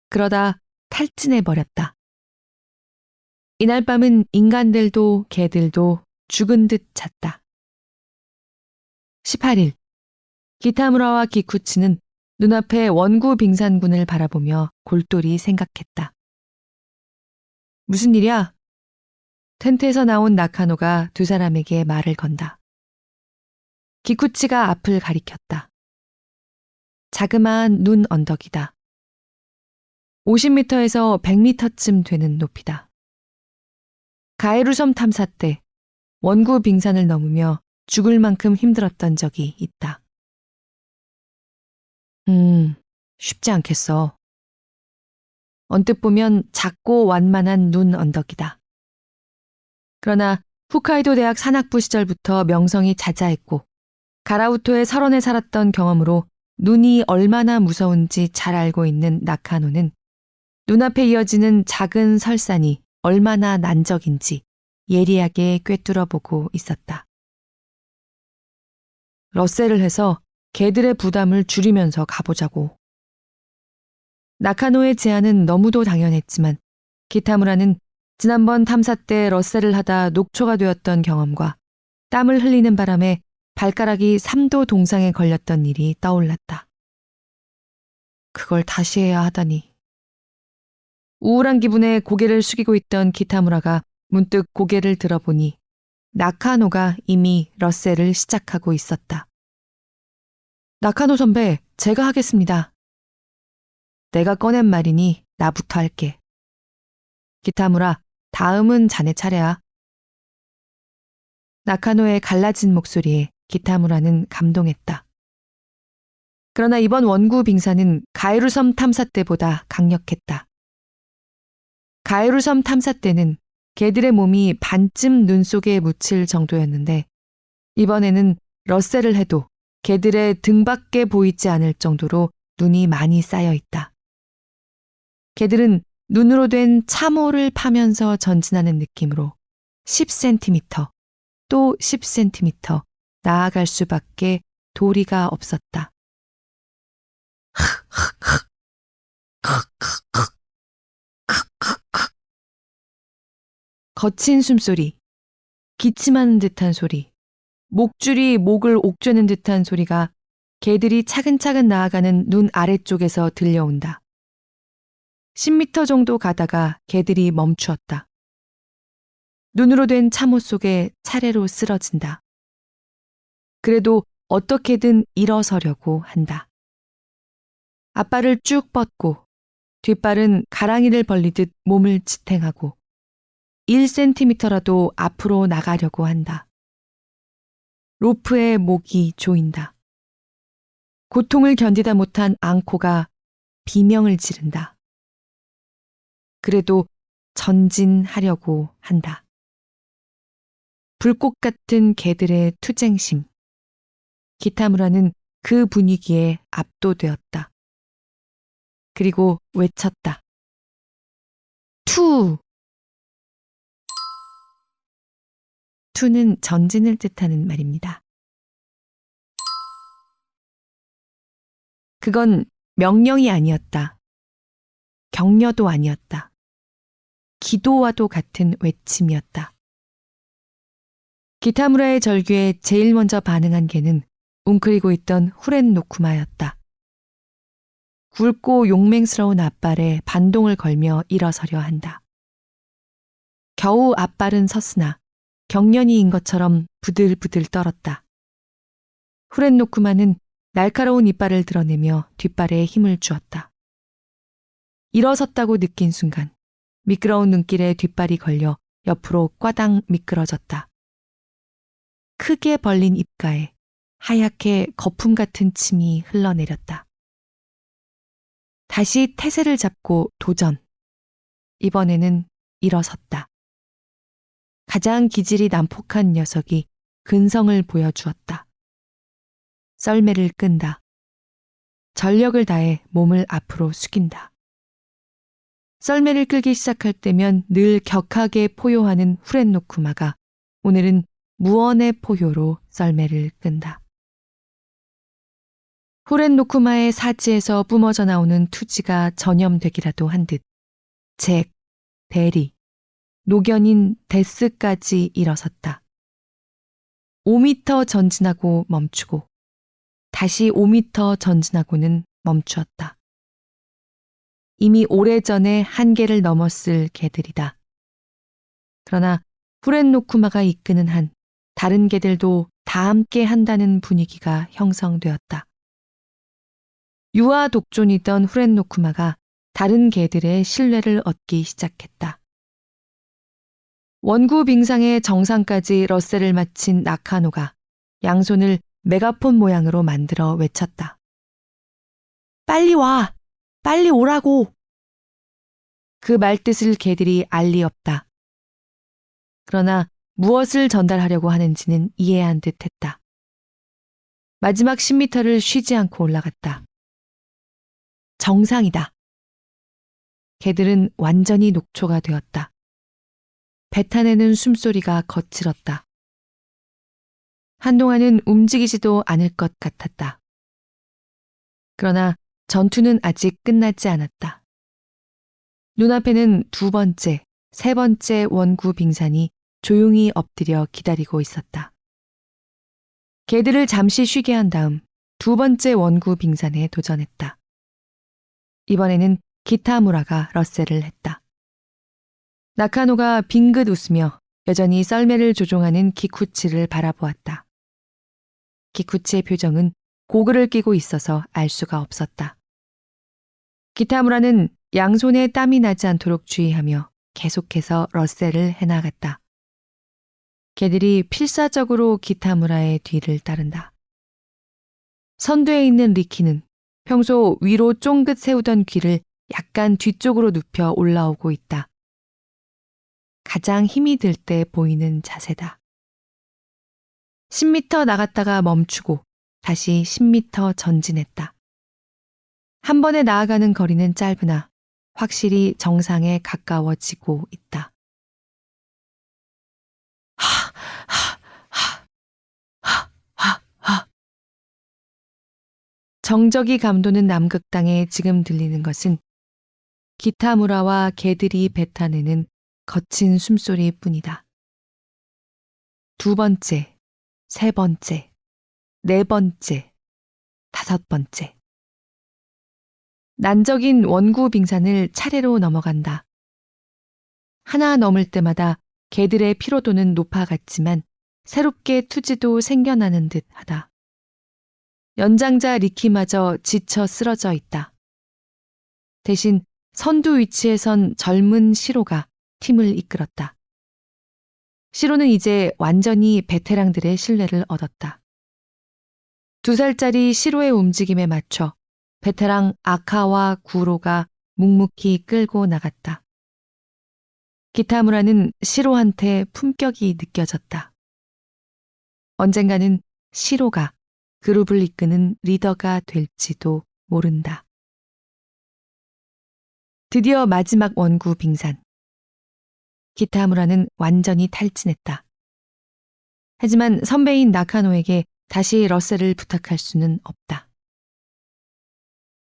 그러다 탈진해버렸다. 이날 밤은 인간들도 개들도 죽은 듯 잤다. 18일, 기타무라와 기쿠치는 눈앞에 원구 빙산군을 바라보며 골똘히 생각했다. 무슨 일이야? 텐트에서 나온 나카노가 두 사람에게 말을 건다. 기쿠치가 앞을 가리켰다. 자그마한 눈 언덕이다. 50m에서 100m쯤 되는 높이다. 가에루섬 탐사 때 원구 빙산을 넘으며 죽을 만큼 힘들었던 적이 있다. 쉽지 않겠어. 언뜻 보면 작고 완만한 눈 언덕이다. 그러나 홋카이도 대학 산악부 시절부터 명성이 자자했고 가라우토의 설원에 살았던 경험으로 눈이 얼마나 무서운지 잘 알고 있는 나카노는 눈앞에 이어지는 작은 설산이 얼마나 난적인지 예리하게 꿰뚫어보고 있었다. 러셀을 해서 개들의 부담을 줄이면서 가보자고. 나카노의 제안은 너무도 당연했지만 기타무라는 지난번 탐사 때 러셀을 하다 녹초가 되었던 경험과 땀을 흘리는 바람에 발가락이 3도 동상에 걸렸던 일이 떠올랐다. 그걸 다시 해야 하다니. 우울한 기분에 고개를 숙이고 있던 기타무라가 문득 고개를 들어보니 나카노가 이미 러셀을 시작하고 있었다. 나카노 선배, 제가 하겠습니다. 내가 꺼낸 말이니 나부터 할게. 기타무라, 다음은 자네 차례야. 나카노의 갈라진 목소리에 기타무라는 감동했다. 그러나 이번 원구 빙산은 가에루섬 탐사 때보다 강력했다. 가에루섬 탐사 때는 개들의 몸이 반쯤 눈 속에 묻힐 정도였는데 이번에는 러셀을 해도 개들의 등밖에 보이지 않을 정도로 눈이 많이 쌓여 있다. 개들은 눈으로 된 참호를 파면서 전진하는 느낌으로 10cm, 또 10cm 나아갈 수밖에 도리가 없었다. 거친 숨소리, 기침하는 듯한 소리, 목줄이 목을 옥죄는 듯한 소리가 개들이 차근차근 나아가는 눈 아래쪽에서 들려온다. 10m 정도 가다가 개들이 멈추었다. 눈으로 된 참호 속에 차례로 쓰러진다. 그래도 어떻게든 일어서려고 한다. 앞발을 쭉 뻗고 뒷발은 가랑이를 벌리듯 몸을 지탱하고 1cm라도 앞으로 나가려고 한다. 로프에 목이 조인다. 고통을 견디다 못한 앙코가 비명을 지른다. 그래도 전진하려고 한다. 불꽃 같은 개들의 투쟁심. 기타무라는 그 분위기에 압도되었다. 그리고 외쳤다. 투! to는 전진을 뜻하는 말입니다. 그건 명령이 아니었다. 격려도 아니었다. 기도와도 같은 외침이었다. 기타무라의 절규에 제일 먼저 반응한 개는 웅크리고 있던 후렌 노쿠마였다. 굵고 용맹스러운 앞발에 반동을 걸며 일어서려 한다. 겨우 앞발은 섰으나 경련이인 것처럼 부들부들 떨었다. 후렌 노쿠마는 날카로운 이빨을 드러내며 뒷발에 힘을 주었다. 일어섰다고 느낀 순간 미끄러운 눈길에 뒷발이 걸려 옆으로 꽈당 미끄러졌다. 크게 벌린 입가에 하얗게 거품 같은 침이 흘러내렸다. 다시 태세를 잡고 도전. 이번에는 일어섰다. 가장 기질이 난폭한 녀석이 근성을 보여주었다. 썰매를 끈다. 전력을 다해 몸을 앞으로 숙인다. 썰매를 끌기 시작할 때면 늘 격하게 포효하는 후렌 노쿠마가 오늘은 무언의 포효로 썰매를 끈다. 후렌 노쿠마의 사지에서 뿜어져 나오는 투지가 전염되기라도 한 듯 잭, 대리, 노견인 데스까지 일어섰다. 5m 전진하고 멈추고 다시 5m 전진하고는 멈추었다. 이미 오래전에 한계를 넘었을 개들이다. 그러나 후렌 노쿠마가 이끄는 한 다른 개들도 다 함께 한다는 분위기가 형성되었다. 유아 독존이던 후렌 노쿠마가 다른 개들의 신뢰를 얻기 시작했다. 원구 빙상의 정상까지 러셀을 마친 나카노가 양손을 메가폰 모양으로 만들어 외쳤다. 빨리 와! 빨리 오라고! 그 말뜻을 개들이 알 리 없다. 그러나 무엇을 전달하려고 하는지는 이해한 듯 했다. 마지막 10m를 쉬지 않고 올라갔다. 정상이다. 개들은 완전히 녹초가 되었다. 뱉어내는 숨소리가 거칠었다. 한동안은 움직이지도 않을 것 같았다. 그러나 전투는 아직 끝나지 않았다. 눈앞에는 두 번째, 세 번째 원구 빙산이 조용히 엎드려 기다리고 있었다. 개들을 잠시 쉬게 한 다음 두 번째 원구 빙산에 도전했다. 이번에는 기타무라가 러셀을 했다. 나카노가 빙긋 웃으며 여전히 썰매를 조종하는 기쿠치를 바라보았다. 기쿠치의 표정은 고글을 끼고 있어서 알 수가 없었다. 기타무라는 양손에 땀이 나지 않도록 주의하며 계속해서 러셀을 해나갔다. 개들이 필사적으로 기타무라의 뒤를 따른다. 선두에 있는 리키는 평소 위로 쫑긋 세우던 귀를 약간 뒤쪽으로 눕혀 올라오고 있다. 가장 힘이 들 때 보이는 자세다. 10m 나갔다가 멈추고 다시 10m 전진했다. 한 번에 나아가는 거리는 짧으나 확실히 정상에 가까워지고 있다. 정적이 감도는 남극땅에 지금 들리는 것은 기타무라와 개들이 뱉어내는 거친 숨소리뿐이다. 두 번째, 세 번째, 네 번째, 다섯 번째. 난적인 원구 빙산을 차례로 넘어간다. 하나 넘을 때마다 개들의 피로도는 높아갔지만 새롭게 투지도 생겨나는 듯 하다. 연장자 리키마저 지쳐 쓰러져 있다. 대신 선두 위치에 선 젊은 시로가 팀을 이끌었다. 시로는 이제 완전히 베테랑들의 신뢰를 얻었다. 2살짜리 시로의 움직임에 맞춰 베테랑 아카와 구로가 묵묵히 끌고 나갔다. 기타무라는 시로한테 품격이 느껴졌다. 언젠가는 시로가 그룹을 이끄는 리더가 될지도 모른다. 드디어 마지막 원구 빙산. 기타무라는 완전히 탈진했다. 하지만 선배인 나카노에게 다시 러셀을 부탁할 수는 없다.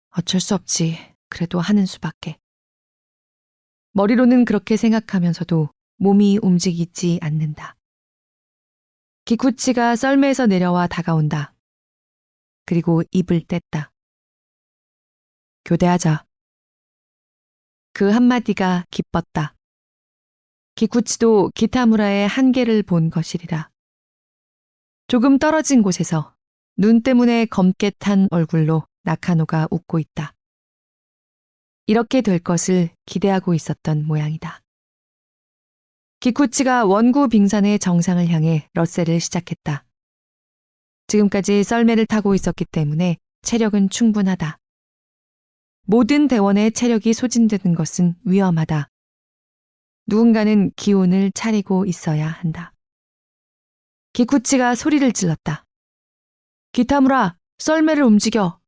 어쩔 수 없지. 그래도 하는 수밖에. 머리로는 그렇게 생각하면서도 몸이 움직이지 않는다. 기쿠치가 썰매에서 내려와 다가온다. 그리고 입을 뗐다. 교대하자. 그 한마디가 기뻤다. 기쿠치도 기타무라의 한계를 본 것이리라. 조금 떨어진 곳에서 눈 때문에 검게 탄 얼굴로 나카노가 웃고 있다. 이렇게 될 것을 기대하고 있었던 모양이다. 기쿠치가 원구 빙산의 정상을 향해 러셀을 시작했다. 지금까지 썰매를 타고 있었기 때문에 체력은 충분하다. 모든 대원의 체력이 소진되는 것은 위험하다. 누군가는 기운을 차리고 있어야 한다. 기쿠치가 소리를 질렀다. 기타무라, 썰매를 움직여.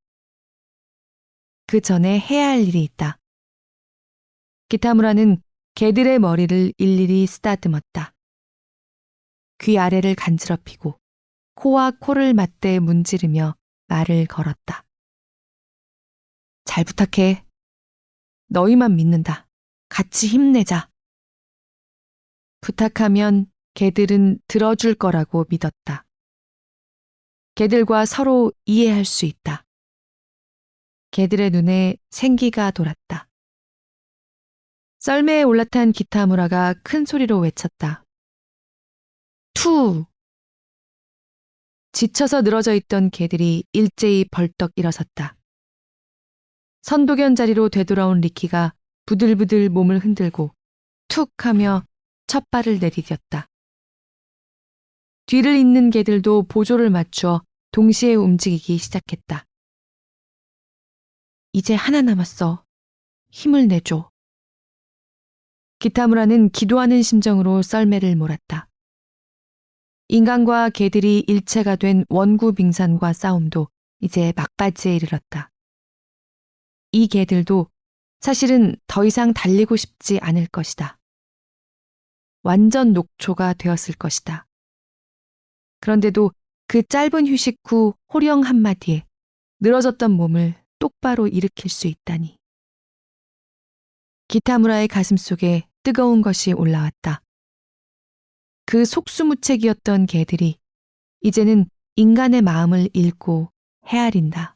그 전에 해야 할 일이 있다. 기타무라는 개들의 머리를 일일이 쓰다듬었다. 귀 아래를 간지럽히고 코와 코를 맞대 문지르며 말을 걸었다. 잘 부탁해. 너희만 믿는다. 같이 힘내자. 부탁하면 개들은 들어줄 거라고 믿었다. 개들과 서로 이해할 수 있다. 개들의 눈에 생기가 돌았다. 썰매에 올라탄 기타무라가 큰 소리로 외쳤다. 투! 지쳐서 늘어져 있던 개들이 일제히 벌떡 일어섰다. 선도견 자리로 되돌아온 리키가 부들부들 몸을 흔들고 툭 하며 첫 발을 내디뎠다. 뒤를 잇는 개들도 보조를 맞추어 동시에 움직이기 시작했다. 이제 하나 남았어. 힘을 내줘. 기타무라는 기도하는 심정으로 썰매를 몰았다. 인간과 개들이 일체가 된 원구 빙산과 싸움도 이제 막바지에 이르렀다. 이 개들도 사실은 더 이상 달리고 싶지 않을 것이다. 완전 녹초가 되었을 것이다. 그런데도 그 짧은 휴식 후 호령 한마디에 늘어졌던 몸을 똑바로 일으킬 수 있다니. 기타무라의 가슴 속에 뜨거운 것이 올라왔다. 그 속수무책이었던 개들이 이제는 인간의 마음을 읽고 헤아린다.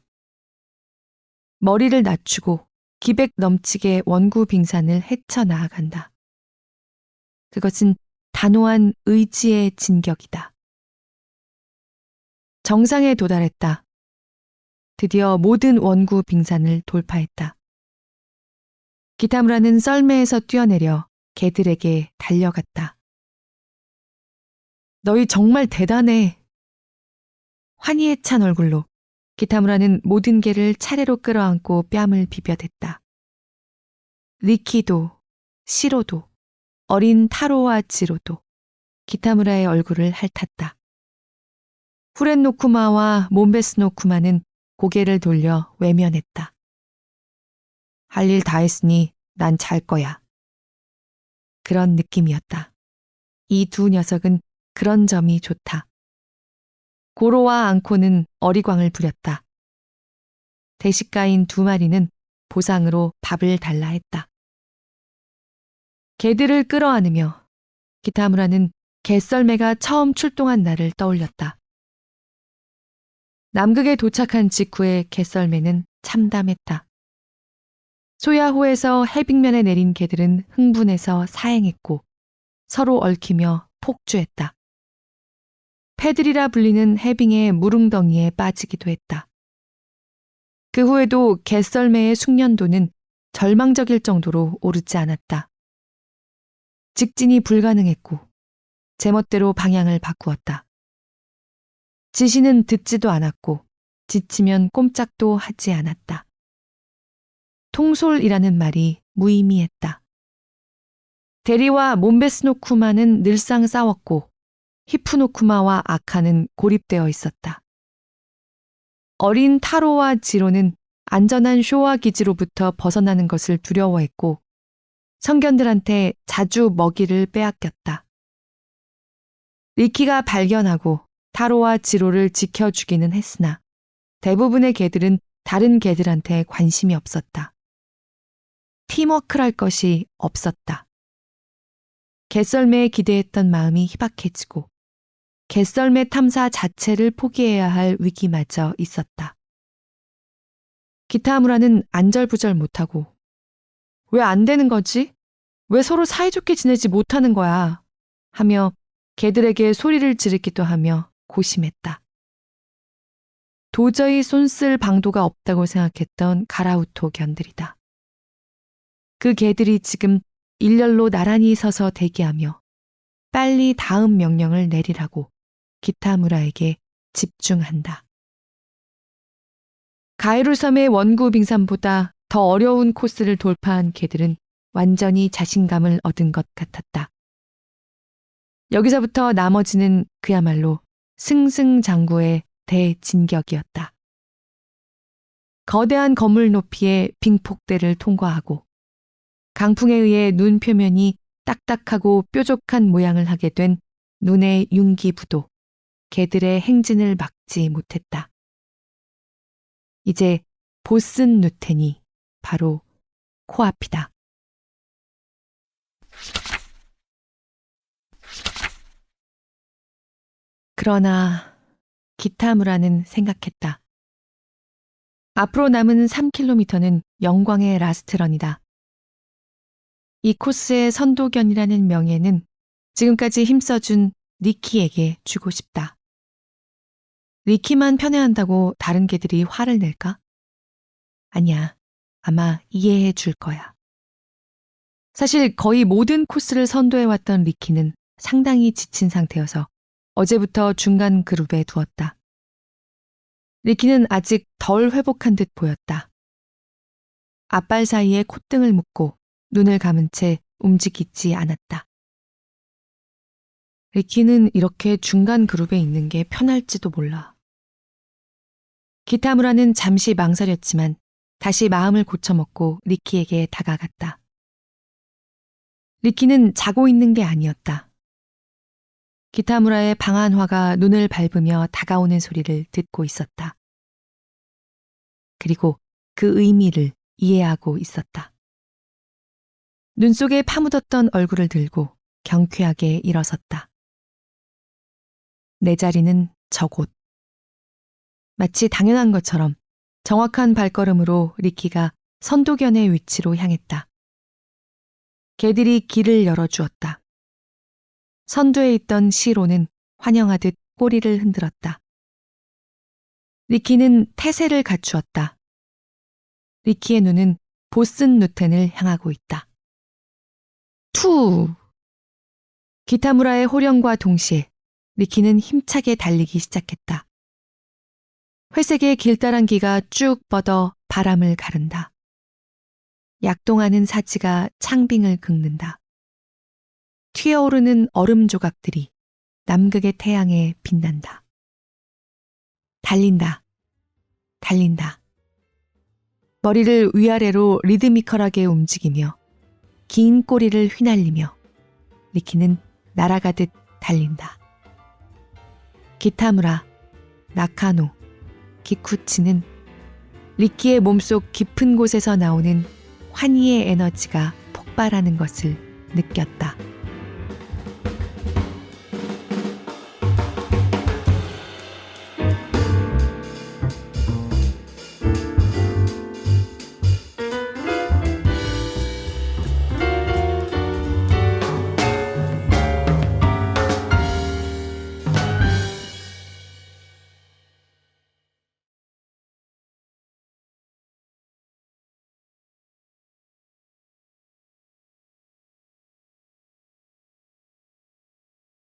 머리를 낮추고 기백 넘치게 원구 빙산을 헤쳐나아간다. 그것은 단호한 의지의 진격이다. 정상에 도달했다. 드디어 모든 원구 빙산을 돌파했다. 기타무라는 썰매에서 뛰어내려 개들에게 달려갔다. 너희 정말 대단해. 환희에 찬 얼굴로 기타무라는 모든 개를 차례로 끌어안고 뺨을 비벼댔다. 리키도, 시로도, 어린 타로와 지로도 기타무라의 얼굴을 핥았다. 후렌노쿠마와 몬베스노쿠마는 고개를 돌려 외면했다. 할 일 다 했으니 난 잘 거야. 그런 느낌이었다. 이 두 녀석은 그런 점이 좋다. 고로와 앙코는 어리광을 부렸다. 대식가인 두 마리는 보상으로 밥을 달라 했다. 개들을 끌어안으며 기타무라는 개썰매가 처음 출동한 날을 떠올렸다. 남극에 도착한 직후에 개썰매는 참담했다. 소야호에서 해빙면에 내린 개들은 흥분해서 사행했고 서로 얽히며 폭주했다. 패들이라 불리는 해빙의 무릉덩이에 빠지기도 했다. 그 후에도 개썰매의 숙련도는 절망적일 정도로 오르지 않았다. 직진이 불가능했고 제멋대로 방향을 바꾸었다. 지시는 듣지도 않았고 지치면 꼼짝도 하지 않았다. 통솔이라는 말이 무의미했다. 대리와 몬베스노쿠마는 늘상 싸웠고 히프노쿠마와 아카는 고립되어 있었다. 어린 타로와 지로는 안전한 쇼와 기지로부터 벗어나는 것을 두려워했고 성견들한테 자주 먹이를 빼앗겼다. 리키가 발견하고 타로와 지로를 지켜주기는 했으나 대부분의 개들은 다른 개들한테 관심이 없었다. 팀워크랄 것이 없었다. 개썰매에 기대했던 마음이 희박해지고 개썰매 탐사 자체를 포기해야 할 위기마저 있었다. 기타무라는 안절부절 못하고 왜 안 되는 거지? 왜 서로 사이좋게 지내지 못하는 거야? 하며 개들에게 소리를 지르기도 하며 고심했다. 도저히 손쓸 방도가 없다고 생각했던 가라우토 견들이다. 그 개들이 지금 일렬로 나란히 서서 대기하며 빨리 다음 명령을 내리라고 기타무라에게 집중한다. 가이루섬의 원구 빙산보다 더 어려운 코스를 돌파한 개들은 완전히 자신감을 얻은 것 같았다. 여기서부터 나머지는 그야말로 승승장구의 대진격이었다. 거대한 건물 높이의 빙폭대를 통과하고 강풍에 의해 눈 표면이 딱딱하고 뾰족한 모양을 하게 된 눈의 융기부도 개들의 행진을 막지 못했다. 이제 보슨 누텐이 바로 코앞이다. 그러나 기타무라는 생각했다. 앞으로 남은 3km는 영광의 라스트런이다. 이 코스의 선도견이라는 명예는 지금까지 힘써준 리키에게 주고 싶다. 리키만 편애한다고 다른 개들이 화를 낼까? 아니야, 아마 이해해 줄 거야. 사실 거의 모든 코스를 선도해왔던 리키는 상당히 지친 상태여서 어제부터 중간 그룹에 두었다. 리키는 아직 덜 회복한 듯 보였다. 앞발 사이에 콧등을 묶고 눈을 감은 채 움직이지 않았다. 리키는 이렇게 중간 그룹에 있는 게 편할지도 몰라. 기타무라는 잠시 망설였지만 다시 마음을 고쳐먹고 리키에게 다가갔다. 리키는 자고 있는 게 아니었다. 기타무라의 방한화가 눈을 밟으며 다가오는 소리를 듣고 있었다. 그리고 그 의미를 이해하고 있었다. 눈 속에 파묻었던 얼굴을 들고 경쾌하게 일어섰다. 내 자리는 저곳. 마치 당연한 것처럼 정확한 발걸음으로 리키가 선도견의 위치로 향했다. 개들이 길을 열어주었다. 선두에 있던 시로는 환영하듯 꼬리를 흔들었다. 리키는 태세를 갖추었다. 리키의 눈은 보슨 누텐을 향하고 있다. 투! 기타무라의 호령과 동시에 리키는 힘차게 달리기 시작했다. 회색의 길다란기가 쭉 뻗어 바람을 가른다. 약동하는 사지가 창빙을 긁는다. 튀어오르는 얼음 조각들이 남극의 태양에 빛난다. 달린다. 달린다. 머리를 위아래로 리드미컬하게 움직이며 긴 꼬리를 휘날리며 리키는 날아가듯 달린다. 기타무라, 나카노, 기쿠치는 리키의 몸속 깊은 곳에서 나오는 환희의 에너지가 폭발하는 것을 느꼈다.